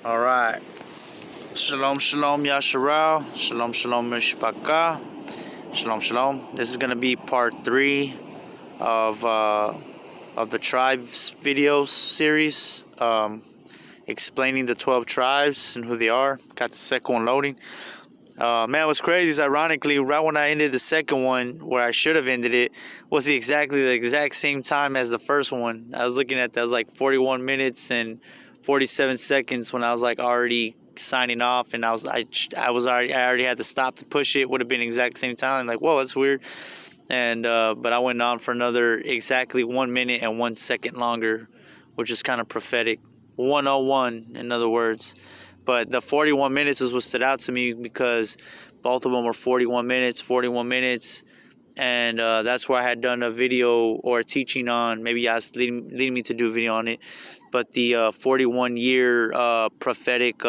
All right. Shalom, shalom, Yasharal. Shalom, shalom, Mishpaka. Shalom, shalom. This is going to be part 3 of the tribes videos series, explaining the 12 tribes and who they are. Got the second one loading. Man, what's crazy is, ironically, right when I ended the second one, where I should have ended it, was the exact same time as the first one. I was looking at that, it was like 41 minutes and 47 seconds when I was like already signing off, and I already had to stop to push it. Would have been exact same time. Like, whoa, that's weird. And but I went on for another exactly 1 minute and 1 second longer, which is kind of prophetic. 101, in other words. But the 41 minutes is what stood out to me, because both of them were 41 minutes. And that's where I had done a video or a teaching on, maybe I was leading me to do a video on it. But the 41-year prophetic,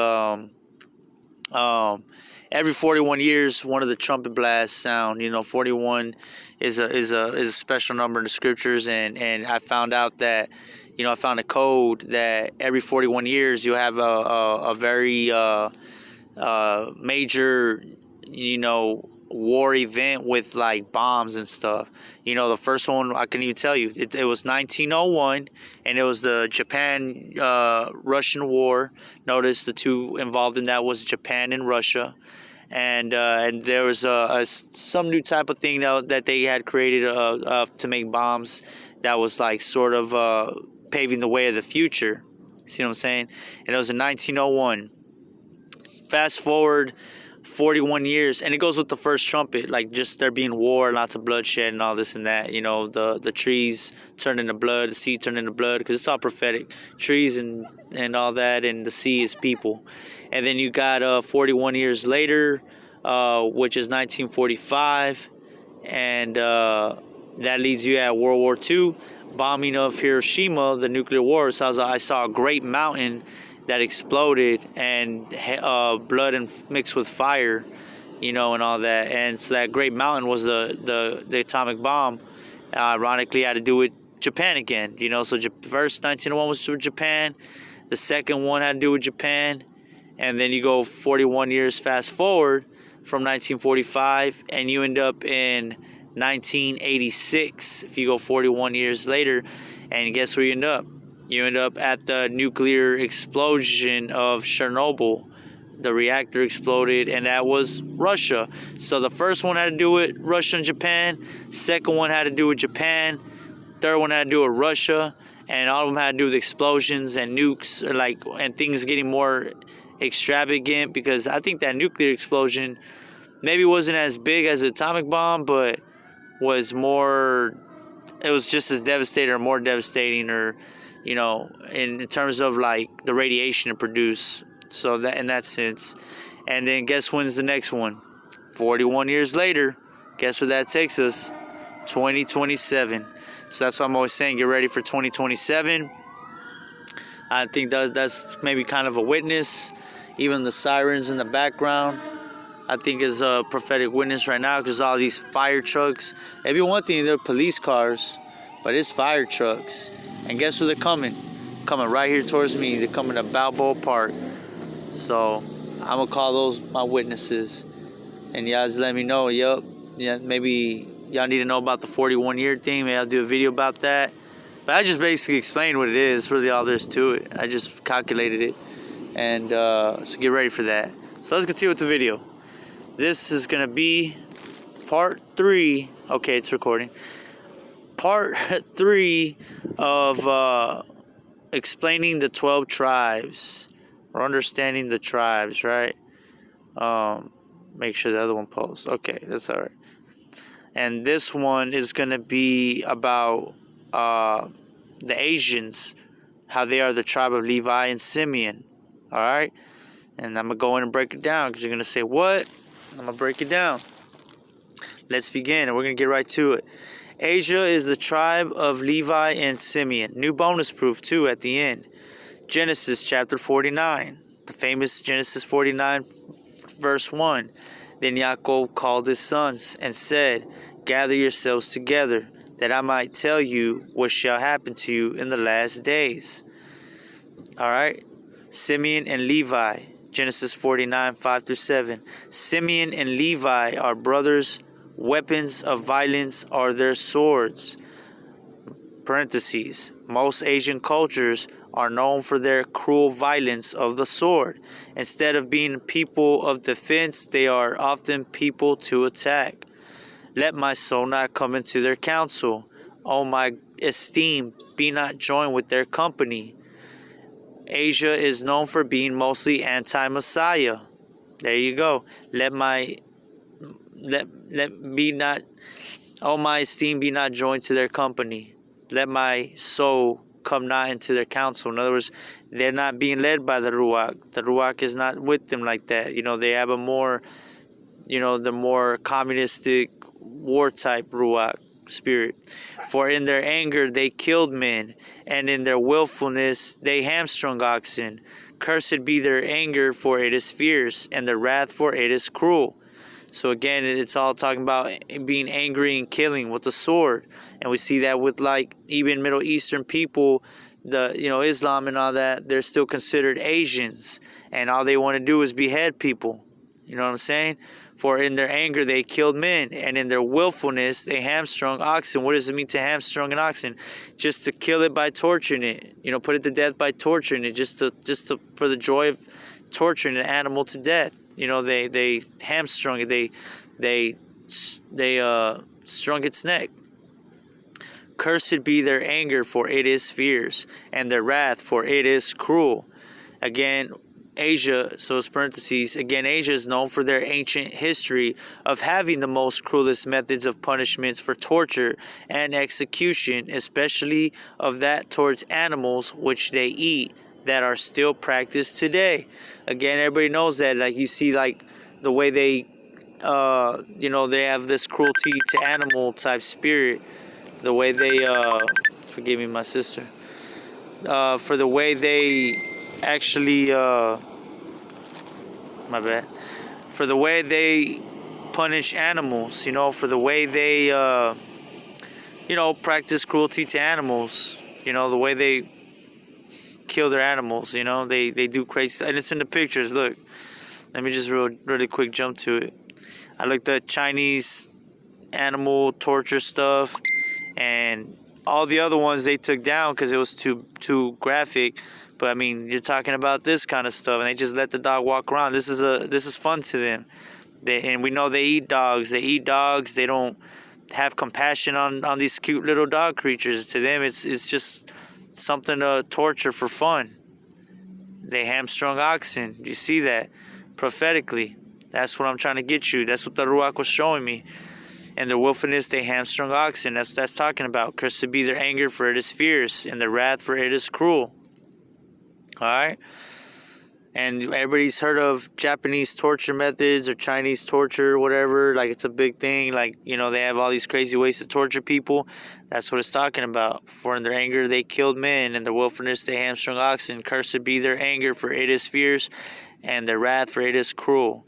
every 41 years, one of the trumpet blasts sound. 41 is a special number in the scriptures, and I found out that, I found a code that every 41 years you have a very major, war event with like bombs and stuff. The first one, I can even tell you, it was 1901, and it was the Japan Russian War. Notice the two involved in that was Japan and Russia. And there was some new type of thing that they had created to make bombs that was like sort of paving the way of the future. See what I'm saying? And it was in 1901. Fast forward 41 years, and it goes with the first trumpet, like just there being war, lots of bloodshed and all this and that. The trees turn into blood, the sea turned into blood, because it's all prophetic. Trees and all that, and the sea is people. And then you got 41 years later, which is 1945, and that leads you at World War II, bombing of Hiroshima, the nuclear war. So I saw a great mountain that exploded, and blood and mixed with fire, and all that. And so that great mountain was the atomic bomb. Ironically, had to do with Japan again. So first 1901 was with Japan. The second one had to do with Japan. And then you go 41 years fast forward from 1945, and you end up in 1986. If you go 41 years later, and guess where you end up? You end up at the nuclear explosion of Chernobyl. The reactor exploded, and that was Russia. So the first one had to do with Russia and Japan. Second one had to do with Japan. Third one had to do with Russia. And all of them had to do with explosions and nukes, and things getting more extravagant, because I think that nuclear explosion maybe wasn't as big as the atomic bomb, but was more, it was just as devastating or more devastating, or in terms of like the radiation it produced. So that, in that sense. And then guess when's the next one? 41 years later. Guess where that takes us? 2027. So that's why I'm always saying, get ready for 2027. I think that's maybe kind of a witness. Even the sirens in the background, I think, is a prophetic witness right now, because all these fire trucks. It'd be one thing, they're police cars, but it's fire trucks. And guess where they're coming? Coming right here towards me. They're coming to Balboa Park. So I'm going to call those my witnesses. And y'all just let me know. Yup. Yeah, maybe y'all need to know about the 41-year thing. Maybe I'll do a video about that. But I just basically explained what it is. Really all there is to it. I just calculated it. And so get ready for that. So let's continue with the video. This is going to be part 3. Okay, it's recording. Part 3 of explaining the 12 tribes, or understanding the tribes, right? Make sure the other one posts. Okay, that's all right. And this one is going to be about the Asians, how they are the tribe of Levi and Simeon. All right? And I'm going to go in and break it down, because you're going to say, what? I'm going to break it down. Let's begin, and we're going to get right to it. Asia is the tribe of Levi and Simeon. New bonus proof, too, at the end. Genesis chapter 49. The famous Genesis 49, verse 1. Then Yaakov called his sons and said, gather yourselves together, that I might tell you what shall happen to you in the last days. All right? Simeon and Levi, Genesis 49, 5 through 7. Simeon and Levi are brothers. Weapons of violence are their swords. Parentheses. Most Asian cultures are known for their cruel violence of the sword. Instead of being people of defense, they are often people to attack. Let my soul not come into their counsel. O my esteem, be not joined with their company. Asia is known for being mostly anti-Messiah. There you go. Let me not, O my esteem, be not joined to their company. Let my soul come not into their counsel. In other words, they're not being led by the Ruach. The Ruach is not with them like that. They have a more, the more communistic war type Ruach spirit. For in their anger they killed men, and in their willfulness they hamstrung oxen. Cursed be their anger, for it is fierce, and their wrath, for it is cruel. So again, it's all talking about being angry and killing with the sword. And we see that with even Middle Eastern people, Islam and all that, they're still considered Asians. And all they want to do is behead people. You know what I'm saying? For in their anger they killed men, and in their willfulness they hamstrung oxen. What does it mean to hamstrung an oxen? Just to kill it by torturing it. Put it to death by torturing it, just to for the joy of torturing an animal to death. They hamstrung it. They strung its neck. Cursed be their anger, for it is fierce, and their wrath, for it is cruel. Again, Asia, so it's parentheses, again, Asia is known for their ancient history of having the most cruelest methods of punishments for torture and execution, especially of that towards animals which they eat, that are still practiced today. Again, everybody knows that. You see, the way they, they have this cruelty to animal type spirit. The way they, forgive me, my sister, for the way they actually, my bad, for the way they punish animals, for the way they, practice cruelty to animals, the way they kill their animals, they do crazy, and it's in the pictures. Look, let me just really quick jump to it. I looked at Chinese animal torture stuff, and all the other ones they took down because it was too graphic. But I mean, you're talking about this kind of stuff, and they just let the dog walk around. This is fun to them. And we know they eat dogs. They eat dogs. They don't have compassion on these cute little dog creatures. To them, it's just something to torture for fun. They hamstrung oxen. Do you see that? Prophetically. That's what I'm trying to get you. That's what the Ruach was showing me. And their willfulness, they hamstrung oxen. That's talking about. Cursed be their anger, for it is fierce, and their wrath, for it is cruel. Alright? And everybody's heard of Japanese torture methods or Chinese torture, whatever. It's a big thing. They have all these crazy ways to torture people. That's what it's talking about. For in their anger they killed men, and their willfulness they hamstrung oxen. Cursed be their anger, for it is fierce, and their wrath, for it is cruel.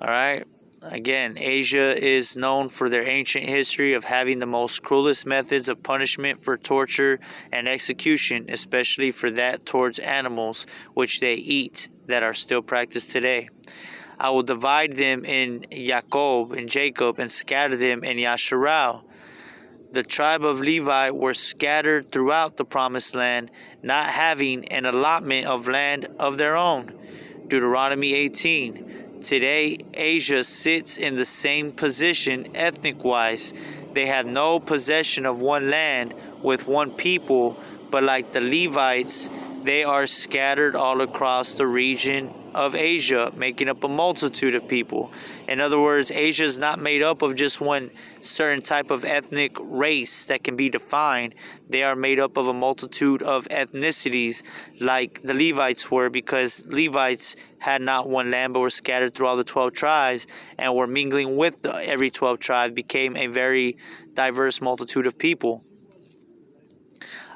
Alright? Again, Asia is known for their ancient history of having the most cruelest methods of punishment for torture and execution, especially for that towards animals which they eat, that are still practiced today. I will divide them in Yaakov and Jacob, and scatter them in Yasharal. The tribe of Levi were scattered throughout the promised land, not having an allotment of land of their own. Deuteronomy 18. Today, Asia sits in the same position ethnic-wise. They have no possession of one land with one people, but like the Levites, they are scattered all across the region of Asia, making up a multitude of people. In other words, Asia is not made up of just one certain type of ethnic race that can be defined. They are made up of a multitude of ethnicities like the Levites were, because Levites had not one land but were scattered through all the 12 tribes and were mingling with every 12 tribe, became a very diverse multitude of people.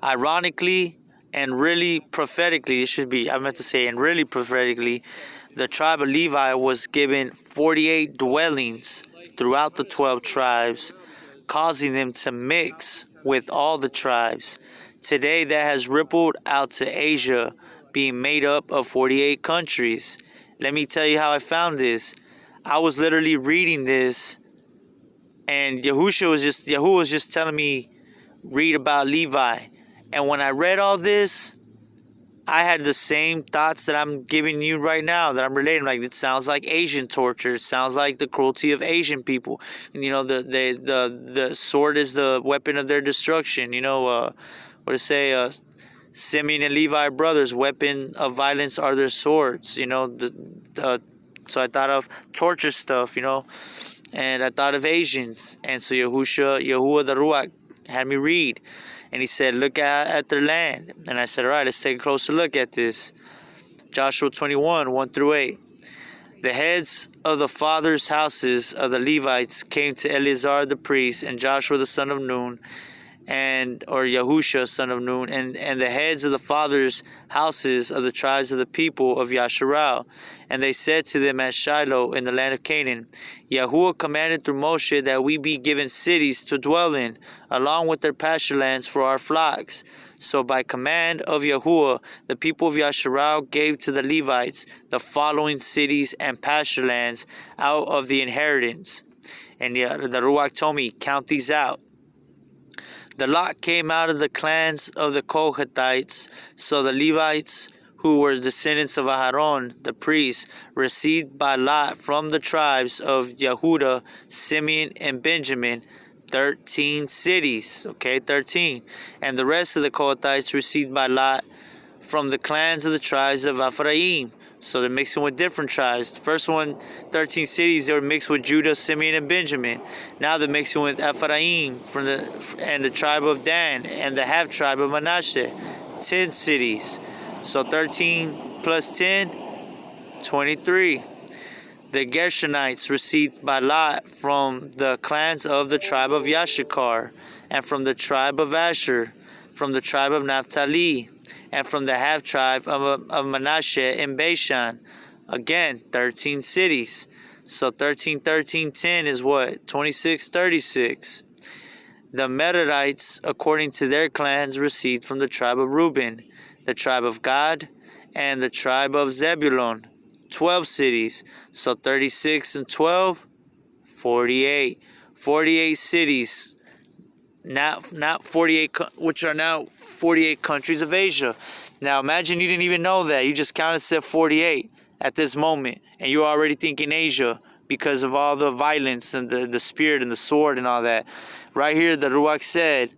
Ironically, and really prophetically, the tribe of Levi was given 48 dwellings throughout the 12 tribes, causing them to mix with all the tribes. Today, that has rippled out to Asia, being made up of 48 countries. Let me tell you how I found this. I was literally reading this, and Yahuwah was just telling me, read about Levi. And when I read all this, I had the same thoughts that I'm giving you right now, that I'm relating. Like, it sounds like Asian torture. It sounds like the cruelty of Asian people. And, the sword is the weapon of their destruction. What to say? Simeon and Levi brothers, weapon of violence are their swords. So I thought of torture stuff, and I thought of Asians. And so Yahuwah the Ruach had me read. And he said, look at their land. And I said, all right, let's take a closer look at this. Joshua 21, 1 through 8. The heads of the fathers' houses of the Levites came to Eleazar the priest and Joshua the son of Nun, or Yahusha son of Nun, and the heads of the fathers' houses of the tribes of the people of Yasharal. And they said to them at Shiloh in the land of Canaan, Yahuwah commanded through Moshe that we be given cities to dwell in, along with their pasture lands for our flocks. So by command of Yahuwah, the people of Yasharal gave to the Levites the following cities and pasture lands out of the inheritance. And the Ruach told me, count these out. The lot came out of the clans of the Kohathites, so the Levites, who were descendants of Aharon, the priest, received by lot from the tribes of Yehuda, Simeon, and Benjamin 13 cities. Okay, 13. And the rest of the Kohathites received by lot from the clans of the tribes of Ephraim. So they're mixing with different tribes. The first one, 13 cities, they were mixed with Judah, Simeon, and Benjamin. Now they're mixing with Ephraim and the tribe of Dan and the half-tribe of Manasseh. 10 cities. So 13 plus 10, 23. The Gershonites received by lot from the clans of the tribe of Yashakar, and from the tribe of Asher, from the tribe of Naphtali, and from the half-tribe of Manasseh in Bashan. Again, 13 cities. So 13, 13, 10 is what? 26, 36. The Merarites, according to their clans, received from the tribe of Reuben, the tribe of Gad, and the tribe of Zebulun, 12 cities. So 36 and 12, 48. 48 cities. Not 48, which are now 48 countries of Asia. Now imagine you didn't even know that. You just counted, said 48 at this moment, and you're already thinking Asia because of all the violence and the spirit and the sword and all that. Right here, the Ruach said,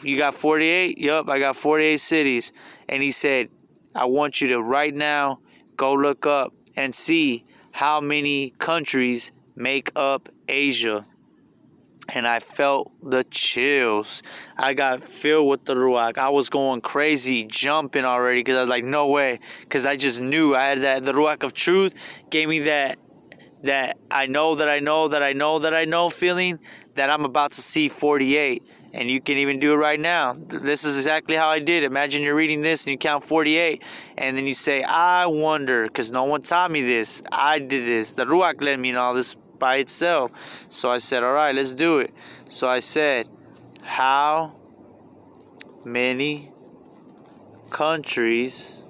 you got 48? Yup, I got 48 cities. And he said, I want you to right now go look up and see how many countries make up Asia. And I felt the chills. I got filled with the Ruach. I was going crazy, jumping already, because I was like, no way. Because I just knew I had that. The Ruach of truth gave me that I know feeling that I'm about to see 48. And you can even do it right now. This is exactly how I did. Imagine you're reading this and you count 48. And then you say, I wonder, because no one taught me this. I did this. The Ruach led me in all this by itself. So I said, all right, let's do it. So I said, how many countries?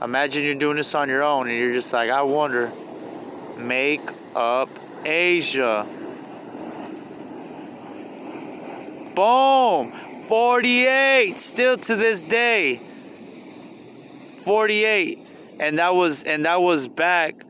Imagine you're doing this on your own and you're just like, I wonder, make up Asia. Boom! 48! Still to this day. 48. And that was back.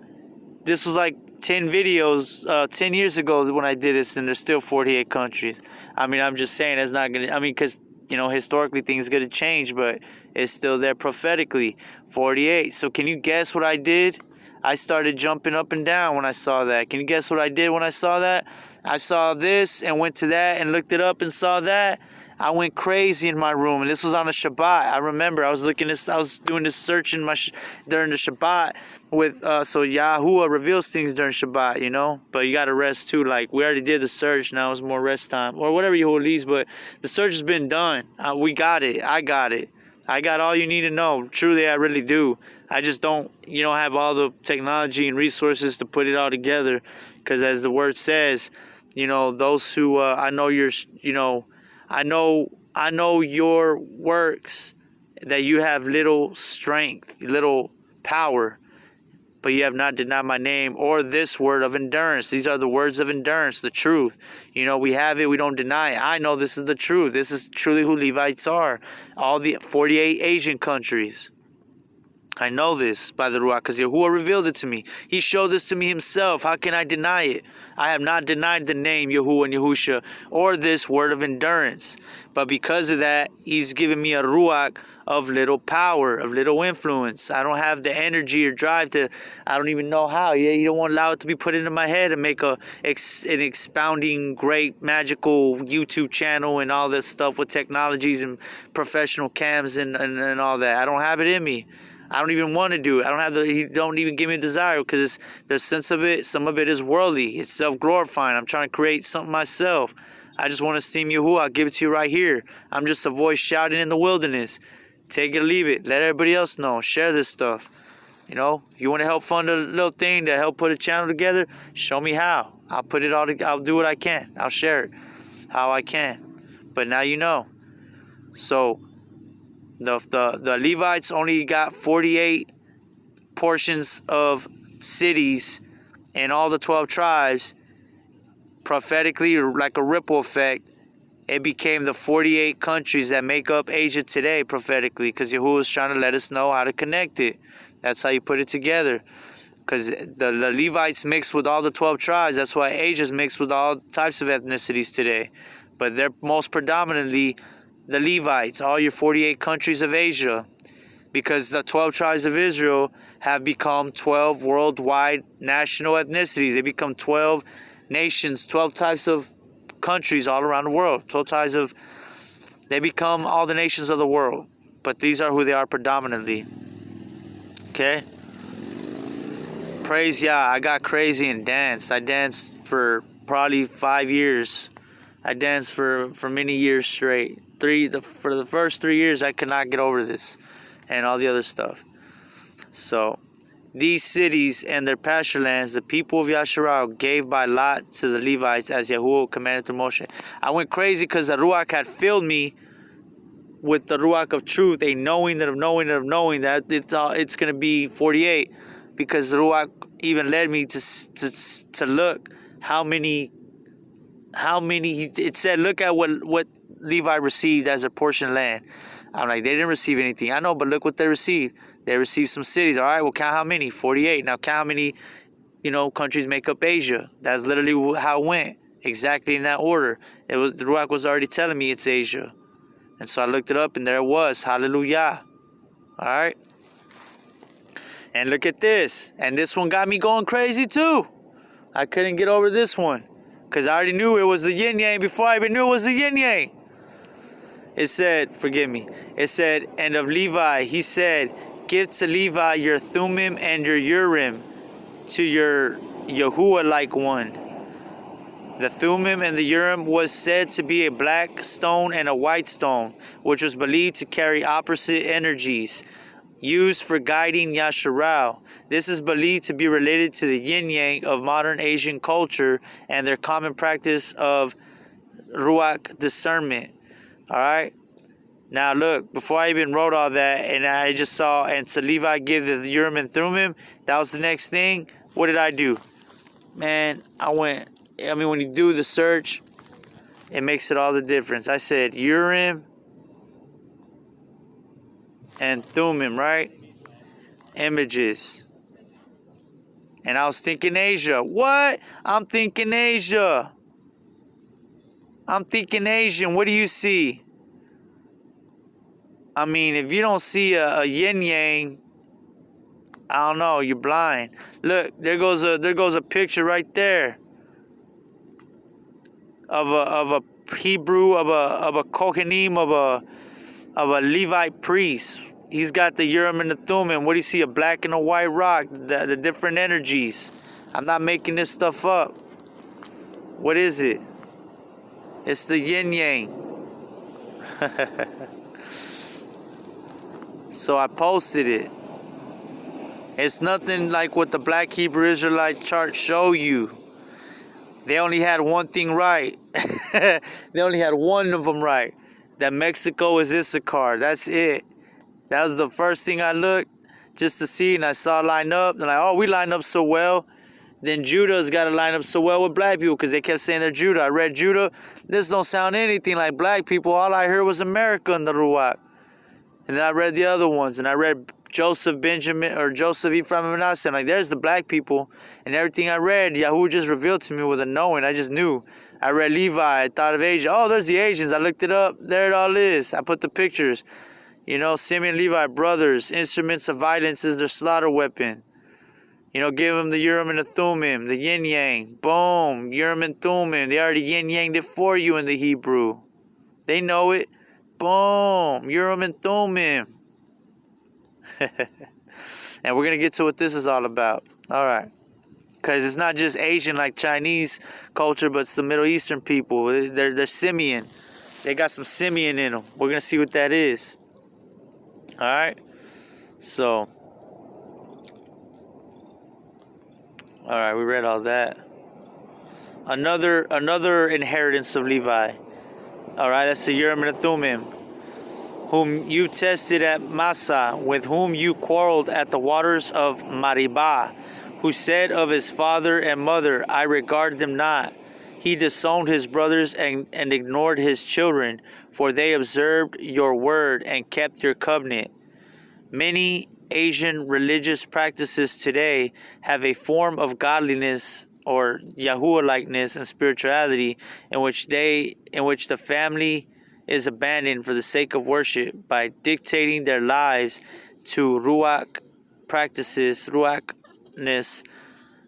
This was like 10 videos, 10 years ago when I did this, and there's still 48 countries. I mean, I'm just saying it's not going to, because, historically things are going to change, but it's still there prophetically. 48. So can you guess what I did? I started jumping up and down when I saw that. Can you guess what I did when I saw that? I saw this and went to that and looked it up and saw that. I went crazy in my room, and this was on a Shabbat. I remember I was doing this search during the Shabbat with so Yahuwah reveals things during Shabbat, but you got to rest too. Like, we already did the search, now it's more rest time or whatever Yahuwah leads. But the search has been done. We got it. I got it. I got all you need to know. Truly, I really do. I just don't, have all the technology and resources to put it all together, because as the word says, those who I know your works that you have little strength, little power, but you have not denied my name or this word of endurance. These are the words of endurance, the truth. We have it, we don't deny it. I know this is the truth. This is truly who Levites are. All the 48 Asian countries. I know this by the Ruach because Yahuwah revealed it to me. He showed this to me himself. How can I deny it? I have not denied the name Yahuwah and Yahusha or this word of endurance. But because of that, he's given me a Ruach of little power, of little influence. I don't have the energy or drive to, I don't even know how. Yeah, you don't want to allow it to be put into my head and make an expounding, great, magical YouTube channel and all this stuff with technologies and professional cams and all that. I don't have it in me. I don't even want to do it. He don't even give me a desire because the sense of it, some of it is worldly. It's self-glorifying. I'm trying to create something myself. I just want to esteem Yahuwah. I'll give it to you right here. I'm just a voice shouting in the wilderness. Take it or leave it. Let everybody else know. Share this stuff. If you want to help fund a little thing to help put a channel together, show me how. I'll put it all together. I'll do what I can. I'll share it how I can. But now you know. So the Levites only got 48 portions of cities in all the 12 tribes. Prophetically, like a ripple effect, it became the 48 countries that make up Asia today, prophetically, because Yahuwah is trying to let us know how to connect it. That's how you put it together. Because the Levites mixed with all the 12 tribes. That's why Asia's mixed with all types of ethnicities today. But they're most predominantly the Levites, all your 48 countries of Asia. Because the 12 tribes of Israel have become 12 worldwide national ethnicities. They become 12 nations, 12 types of countries all around the world. 12 types of... They become all the nations of the world. But these are who they are predominantly. Okay? Praise Yah. I got crazy and danced. I danced for probably 5 years. I danced for many years straight. For the first 3 years, I could not get over this and all the other stuff. So, these cities and their pasture lands, the people of Yasharal gave by lot to the Levites as Yahuwah commanded through Moshe. I went crazy because the Ruach had filled me with the Ruach of truth, a knowing that it's going to be 48, because the Ruach even led me to look how many. It said, look at what Levi received as a portion of land. I'm like, they didn't receive anything. I know, but look what they received. They received some cities. All right, well, count how many? 48. Now count how many, countries make up Asia. That's literally how it went. Exactly in that order. The Ruach was already telling me it's Asia. And so I looked it up and there it was. Hallelujah. All right. And look at this. And this one got me going crazy too. I couldn't get over this one. Because I already knew it was the yin yang before I even knew it was the yin yang. It said, forgive me. It said, and of Levi, he said, give to Levi your Thummim and your Urim to your Yahuwah-like one. The Thummim and the Urim was said to be a black stone and a white stone, which was believed to carry opposite energies, used for guiding Yasharal. This is believed to be related to the yin-yang of modern Asian culture and their common practice of Ruach discernment. Alright? Now look, before I even wrote all that, and I just saw, and to Levi give the Urim and Thummim, that was the next thing. What did I do? Man, when you do the search, it makes it all the difference. I said Urim and Thummim, right? Images. And I was thinking Asia. What? I'm thinking Asia. I'm thinking Asian. What do you see? I mean, if you don't see a yin yang, I don't know, you're blind. Look, there goes a picture right there of a Hebrew, of a Kohanim, of a Levite priest. He's got the Urim and the Thummim. What do you see? A black and a white rock. The different energies. I'm not making this stuff up. What is it? It's the yin yang. So I posted it. It's nothing like what the Black Hebrew Israelite chart show you. They only had one thing right. They only had one of them right. That Mexico is Issachar. That's it. That was the first thing I looked just to see, and I saw it line up. And oh, we line up so well. Then Judah's got to line up so well with black people because they kept saying they're Judah. I read Judah. This don't sound anything like black people. All I heard was America in the Ruach. And then I read the other ones, and I read Joseph Ephraim and Manasseh. And like, there's the black people. And everything I read, Yahoo just revealed to me with a knowing. I just knew. I read Levi. I thought of Asia. Oh, there's the Asians. I looked it up. There it all is. I put the pictures. You know, Simeon, Levi, brothers. Instruments of violence is their slaughter weapon. You know, give them the Urim and the Thummim, the yin yang. Boom, Urim and Thummim. They already yin yanged it for you in the Hebrew. They know it. Boom, Urim and Thummim. And we're going to get to what this is all about. All right. Because it's not just Asian like Chinese culture, but it's the Middle Eastern people. They're Simeon. They got some Simeon in them. We're going to see what that is. All right. So, all right, we read all that. Another inheritance of Levi. All right, that's the Urim and the Thummim, whom you tested at Massa, with whom you quarreled at the waters of Meribah, who said of his father and mother, I regard them not. He disowned his brothers and ignored his children, for they observed your word and kept your covenant. Many Asian religious practices today have a form of godliness or Yahuwah-likeness and spirituality in which the family is abandoned for the sake of worship by dictating their lives to Ruach practices, Ruachness,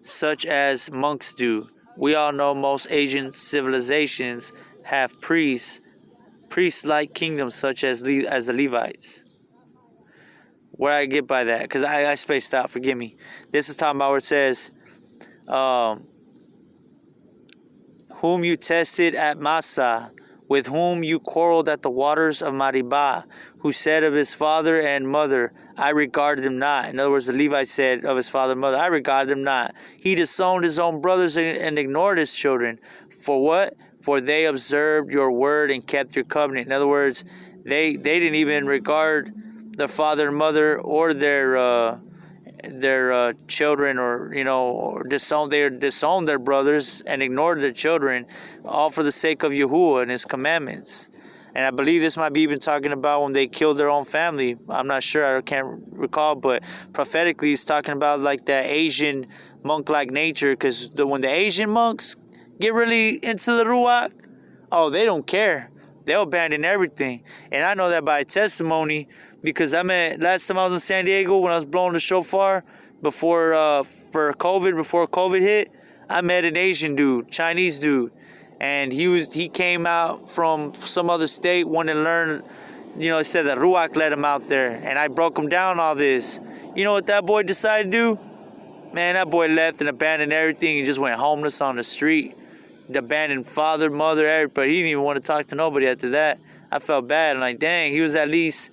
such as monks do. We all know most Asian civilizations have priest-like kingdoms such as the Levites. Where I get by that, because I spaced out, forgive me. This is talking about where it says, whom you tested at Massa, with whom you quarreled at the waters of Meribah, who said of his father and mother, I regard them not. In other words, the Levite said of his father and mother, I regard them not. He disowned his own brothers and ignored his children. For what? For they observed your word and kept your covenant. In other words, they didn't even regard their father and mother or their children, or or disowned their brothers and ignored their children, all for the sake of Yahuwah and his commandments. And I believe this might be even talking about when they killed their own family. I'm not sure, I can't recall, but prophetically it's talking about like that Asian monk-like nature, because when the Asian monks get really into the Ruach, oh, they don't care. They'll abandon everything. And I know that by testimony, because last time I was in San Diego when I was blowing the shofar before COVID hit, I met an Asian dude, Chinese dude, and he came out from some other state, wanted to learn. He said that Ruach led him out there, and I broke him down all this. You know what that boy decided to do? Man, that boy left and abandoned everything and just went homeless on the street. He abandoned father, mother, everybody. He didn't even want to talk to nobody after that. I felt bad. I'm like, dang, he was at least,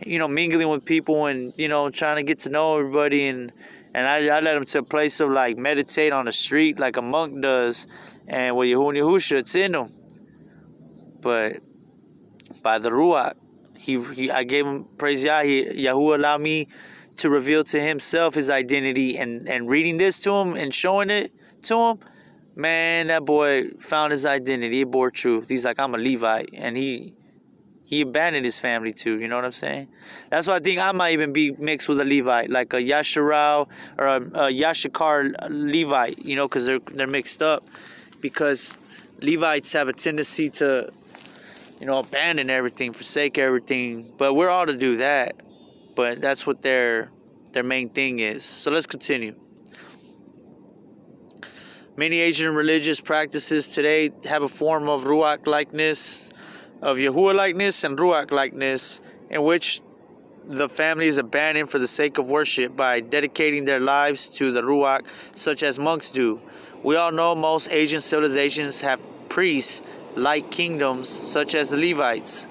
mingling with people and, trying to get to know everybody. And I led him to a place of, like, meditate on the street like a monk does. And with Yahusha, it's in him. But by the Ruach, I gave him, praise Yah, Yahuwah allowed me to reveal to himself his identity. And reading this to him and showing it to him, man, that boy found his identity. He bore truth. He's like, I'm a Levite. And he abandoned his family too. You know what I'm saying? That's why I think I might even be mixed with a Levite, like a Yasharal or a Yashakar Levite, because they're mixed up. Because Levites have a tendency to, abandon everything, forsake everything. But we're all to do that. But that's what their main thing is. So let's continue. Many Asian religious practices today have a form of Ruach-likeness, of Yahuwah-likeness and Ruach-likeness, in which the family is abandoned for the sake of worship by dedicating their lives to the Ruach, such as monks do. We all know most Asian civilizations have priests-like kingdoms, such as the Levites.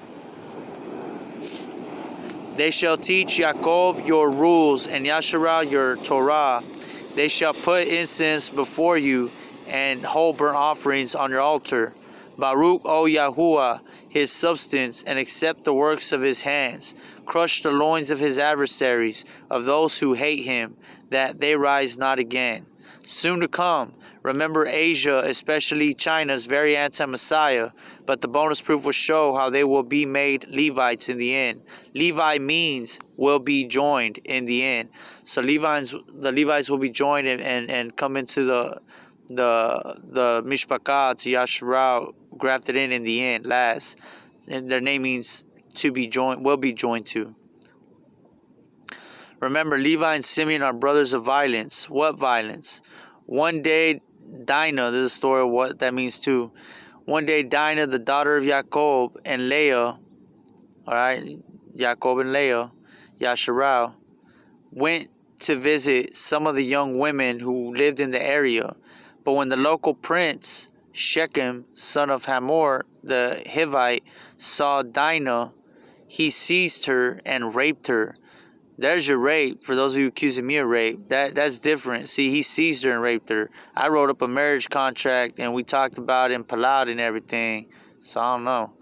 They shall teach Jacob your rules and Yasharal your Torah. They shall put incense before you and whole burnt offerings on your altar. Baruch, O Yahuwah, his substance, and accept the works of his hands. Crush the loins of his adversaries, of those who hate him, that they rise not again. Soon to come. Remember, Asia, especially China, is very anti-Messiah, but the bonus proof will show how they will be made Levites in the end. Levi means will be joined in the end. So the Levites will be joined and come into the Mishpachah to Yasharal, grafted in the end, last. And their name means to be joined, will be joined to. Remember, Levi and Simeon are brothers of violence. What violence? One day, Dinah, this is a story of what that means too. One day, Dinah, the daughter of Jacob and Leah, alright, Jacob and Leah, Yasharal, went to visit some of the young women who lived in the area. But when the local prince, Shechem, son of Hamor, the Hivite, saw Dinah, he seized her and raped her. There's your rape. For those of you accusing me of rape, that's different. See, he seized her and raped her. I wrote up a marriage contract and we talked about it in Palad and everything. So I don't know.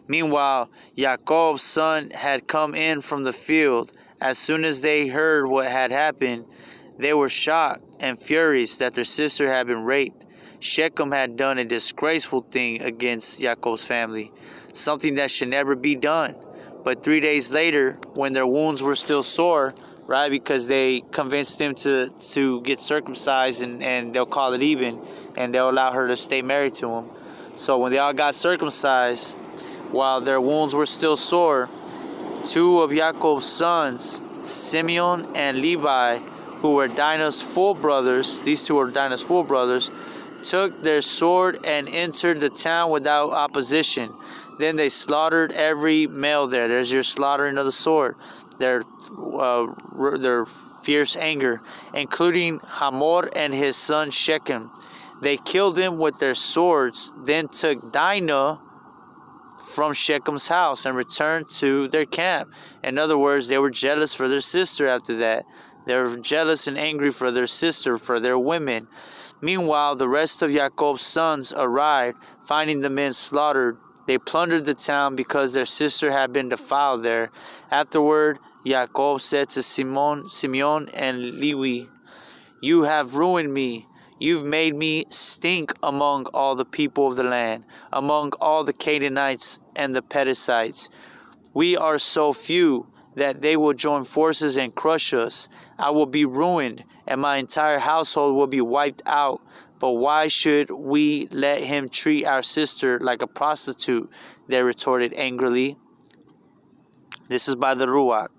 Meanwhile, Jacob's son had come in from the field. As soon as they heard what had happened, they were shocked and furious that their sister had been raped. Shechem had done a disgraceful thing against Jacob's family, something that should never be done. But 3 days later, when their wounds were still sore, right, because they convinced him to get circumcised and they'll call it even, and they'll allow her to stay married to him. So when they all got circumcised, while their wounds were still sore, two of Jacob's sons, Simeon and Levi, who were Dinah's full brothers, these two were Dinah's full brothers, took their sword and entered the town without opposition. Then they slaughtered every male there. There's your slaughtering of the sword. Their fierce anger, including Hamor and his son Shechem. They killed him with their swords, then took Dinah from Shechem's house and returned to their camp. In other words, they were jealous for their sister after that. They were jealous and angry for their sister, for their women. Meanwhile, the rest of Jacob's sons arrived, finding the men slaughtered. They plundered the town because their sister had been defiled there. Afterward, Jacob said to Simeon and Levi, "You have ruined me. You've made me stink among all the people of the land, among all the Canaanites and the Perizzites. We are so few that they will join forces and crush us. I will be ruined, and my entire household will be wiped out. But why should we let him treat our sister like a prostitute?" They retorted angrily. This is by the Ruach.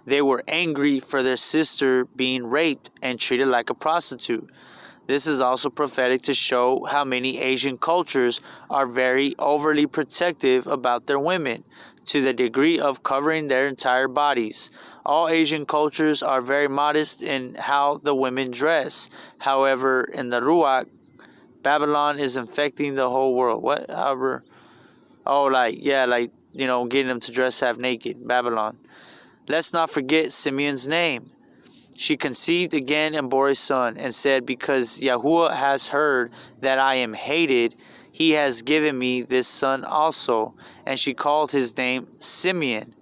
They were angry for their sister being raped and treated like a prostitute. This is also prophetic to show how many Asian cultures are very overly protective about their women, to the degree of covering their entire bodies. All Asian cultures are very modest in how the women dress. However, in the Ruach, Babylon is infecting the whole world. What? However, getting them to dress half naked. Babylon. Let's not forget Simeon's name. She conceived again and bore a son, and said, "Because Yahuwah has heard that I am hated, he has given me this son also." And she called his name Simeon.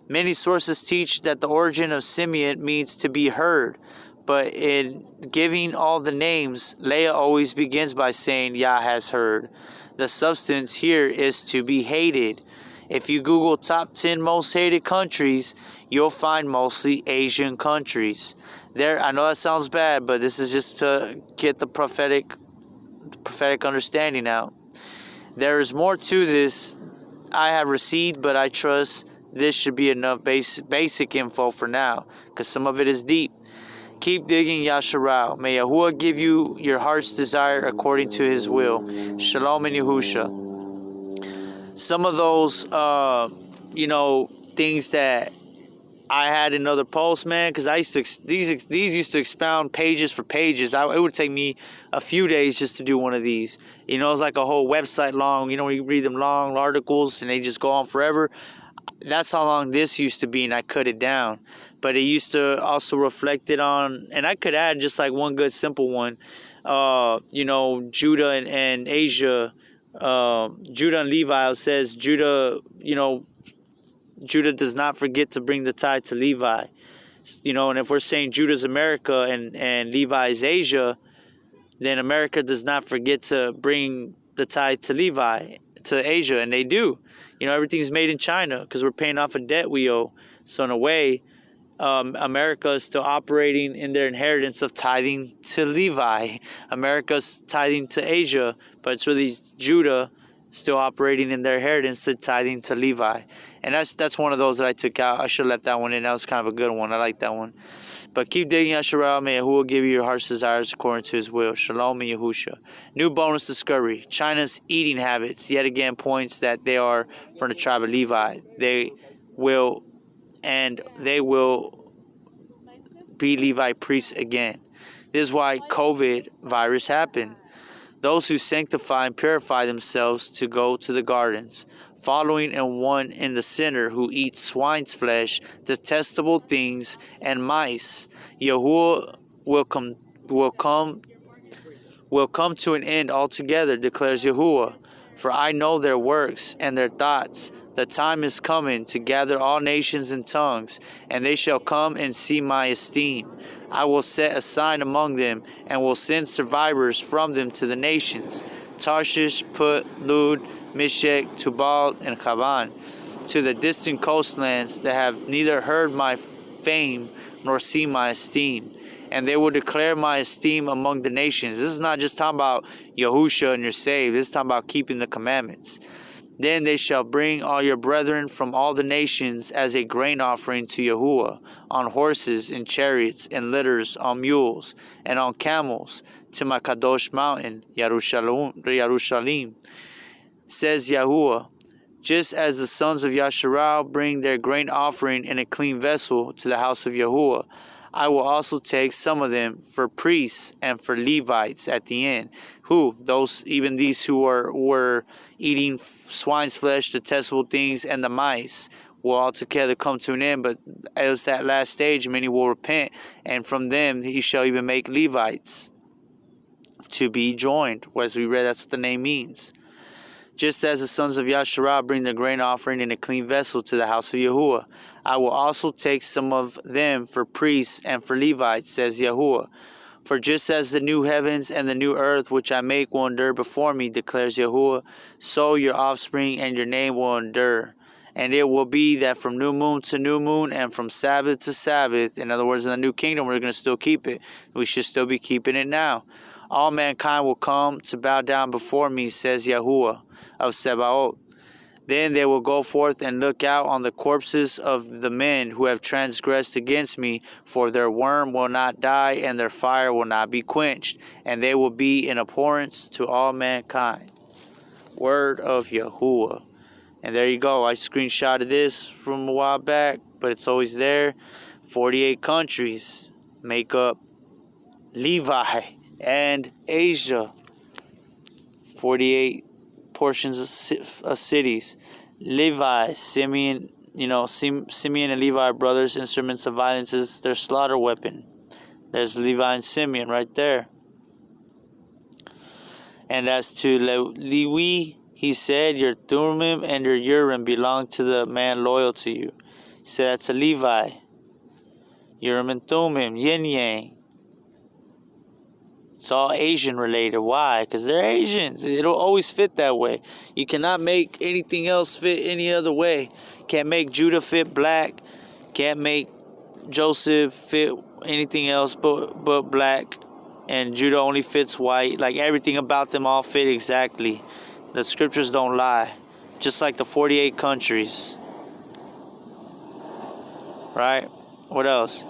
Many sources teach that the origin of Simeon means to be heard, but in giving all the names, Leah always begins by saying Yah has heard. The substance here is to be hated. If you Google top 10 most hated countries, you'll find mostly Asian countries. I know that sounds bad, but this is just to get the prophetic understanding out. There is more to this I have received, but I trust this should be enough basic info for now, because some of it is deep. Keep digging, Yasharal. May Yahuwah give you your heart's desire according to his will. Shalom and Yahusha. Some of those, things that I had in other posts, man, because I used to these used to expound pages for pages. It would take me a few days just to do one of these. It was like a whole website long. When you read them long articles and they just go on forever. That's how long this used to be, and I cut it down. But it used to also reflect it on, and I could add just like one good simple one. Judah and Asia Judah and Levi, it says Judah, Judah does not forget to bring the tithe to Levi. And if we're saying Judah's America and Levi is Asia, then America does not forget to bring the tithe to Levi, to Asia, and they do. Everything's made in China because we're paying off a debt we owe. So in a way, America is still operating in their inheritance of tithing to Levi. America's tithing to Asia, but it's really Judah still operating in their inheritance to tithing to Levi. And that's one of those that I took out. I should have left that one in. That was kind of a good one. I like that one. But keep digging, Yasharal. May Yahuwah give you your heart's desires according to his will. Shalom and Yahusha. New bonus discovery. China's eating habits yet again points that they are from the tribe of Levi. They will be Levi priests again. This is why COVID virus happened. Those who sanctify and purify themselves to go to the gardens, following in one in the center who eats swine's flesh, detestable things, and mice. Yahuwah will come to an end altogether, declares Yahuwah. For I know their works and their thoughts. The time is coming to gather all nations and tongues, and they shall come and see my esteem. I will set a sign among them, and will send survivors from them to the nations, Tarshish, Put, Lud, Meshech, Tubal, and Chaban, to the distant coastlands that have neither heard my fame nor seen my esteem. And they will declare my esteem among the nations. This is not just talking about Yahusha and you're saved. This is talking about keeping the commandments. Then they shall bring all your brethren from all the nations as a grain offering to Yahuwah, on horses, in chariots, in litters, on mules, and on camels, to my Kadosh mountain, Yerushalayim. Says Yahuwah, just as the sons of Yasharal bring their grain offering in a clean vessel to the house of Yahuwah, I will also take some of them for priests and for Levites at the end. Even these who were eating swine's flesh, detestable things, and the mice will altogether come to an end. But as that last stage, many will repent, and from them he shall even make Levites to be joined. As we read, that's what the name means. Just as the sons of Yasharal bring their grain offering in a clean vessel to the house of Yahuwah, I will also take some of them for priests and for Levites, says Yahuwah. For just as the new heavens and the new earth which I make will endure before me, declares Yahuwah, so your offspring and your name will endure. And it will be that from new moon to new moon and from Sabbath to Sabbath, in other words, in the new kingdom, we're going to still keep it. We should still be keeping it now. All mankind will come to bow down before me, says Yahuwah of Sebaot. Then they will go forth and look out on the corpses of the men who have transgressed against me, for their worm will not die and their fire will not be quenched, and they will be an abhorrence to all mankind. Word of Yahuwah. And there you go. I screenshotted this from a while back, but it's always there. 48 countries make up Levi and Asia. 48 portions of cities. Levi, Simeon, Simeon and Levi are brothers, instruments of violence is their slaughter weapon. There's Levi and Simeon right there. And as to Levi, he said, your Thummim and your Urim belong to the man loyal to you. He said, that's a Levi. Urim and Thummim, yin yang. It's all Asian related. Why? Because they're Asians. It'll always fit that way. You cannot make anything else fit any other way. Can't make Judah fit black. Can't make Joseph fit anything else but black. And Judah only fits white. Like everything about them all fit exactly. The scriptures don't lie. Just like the 48 countries. Right? What else?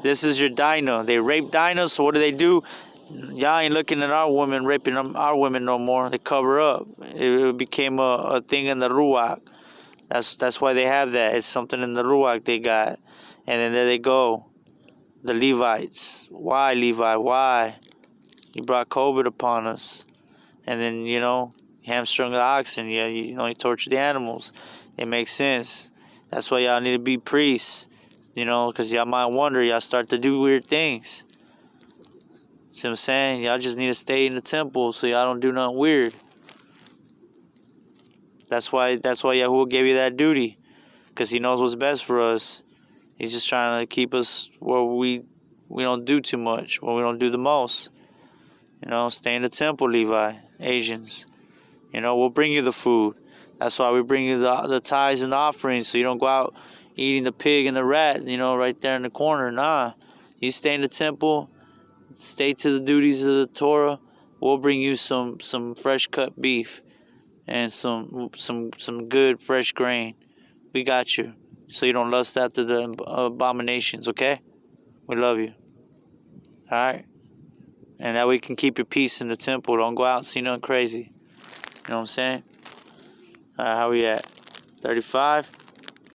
This is your Dinah. They rape Dinah, so what do? Y'all ain't looking at our women raping our women no more. They cover up. It became a thing in the Ruach. That's why they have that. It's something in the Ruach they got. And then there they go. The Levites. Why, Levi? Why? You brought COVID upon us. And then, hamstrung the oxen. Yeah, you tortured the animals. It makes sense. That's why y'all need to be priests. Because y'all might wonder. Y'all start to do weird things. See what I'm saying? Y'all just need to stay in the temple so y'all don't do nothing weird. That's why Yahuwah gave you that duty, because He knows what's best for us. He's just trying to keep us where we don't do too much, where we don't do the most. Stay in the temple, Levi, Asians. We'll bring you the food. That's why we bring you the tithes and the offerings, so you don't go out eating the pig and the rat, right there in the corner. Nah, you stay in the temple, stay to the duties of the Torah. We'll bring you some fresh cut beef and some good fresh grain. We got you, so you don't lust after the abominations. Okay, we love you. All right, and that way you can keep your peace in the temple. Don't go out and see nothing crazy. You know what I'm saying? All right, how we at? 35.